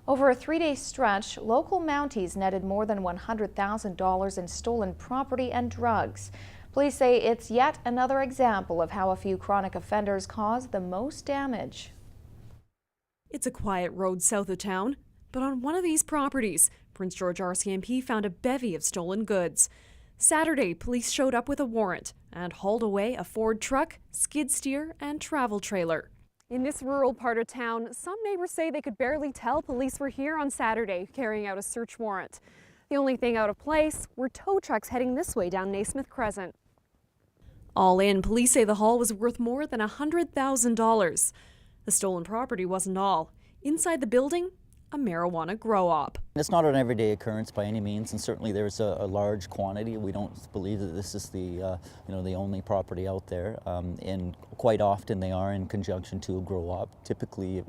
Over a 3-day stretch, local Mounties netted more than $100,000 in stolen property and drugs. Police say it's yet another example of how a few chronic offenders cause the most damage. It's a quiet road south of town, but on one of these properties, Prince George RCMP found a bevy of stolen goods. Saturday, police showed up with a warrant and hauled away a Ford truck, skid steer, and travel trailer. In this rural part of town, some neighbors say they could barely tell police were here on Saturday carrying out a search warrant. The only thing out of place were tow trucks heading this way down Naismith Crescent. All in, police say the haul was worth more than $100,000. The stolen property wasn't all. Inside the building, a marijuana grow-op. It's not an everyday occurrence by any means, and certainly there's a large quantity. We don't believe that this is the the only property out there, and quite often they are in conjunction to a grow-op. Typically,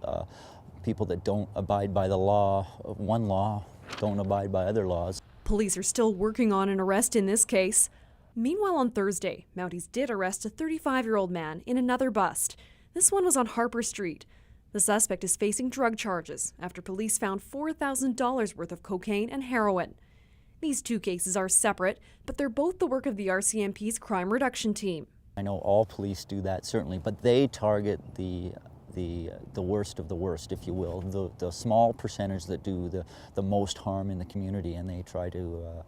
people that don't abide by the law, one law, don't abide by other laws. Police are still working on an arrest in this case. Meanwhile, on Thursday, Mounties did arrest a 35-year-old man in another bust. This one was on Harper Street. The suspect is facing drug charges after police found $4,000 worth of cocaine and heroin. These two cases are separate, but they're both the work of the RCMP's crime reduction team. I know all police do that, certainly, but they target the worst of the worst, if you will, the small percentage that do the most harm in the community, and they try to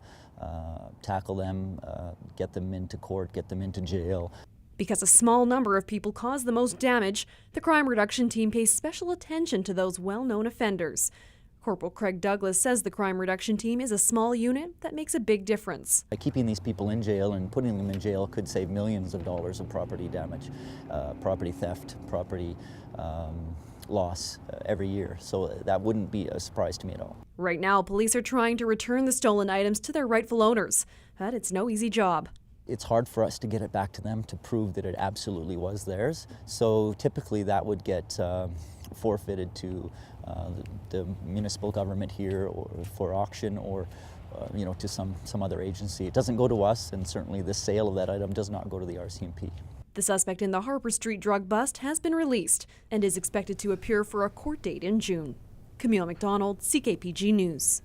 tackle them, get them into court, get them into jail. Because a small number of people cause the most damage, the crime reduction team pays special attention to those well-known offenders. Corporal Craig Douglas says the crime reduction team is a small unit that makes a big difference. Keeping these people in jail and putting them in jail could save millions of dollars of property damage, property theft, property loss every year. So that wouldn't be a surprise to me at all. Right now, police are trying to return the stolen items to their rightful owners, but it's no easy job. It's hard for us to get it back to them to prove that it absolutely was theirs. So typically that would get forfeited to the municipal government here, or for auction, or to some other agency. It doesn't go to us, and certainly the sale of that item does not go to the RCMP. The suspect in the Harper Street drug bust has been released and is expected to appear for a court date in June. Camille McDonald, CKPG News.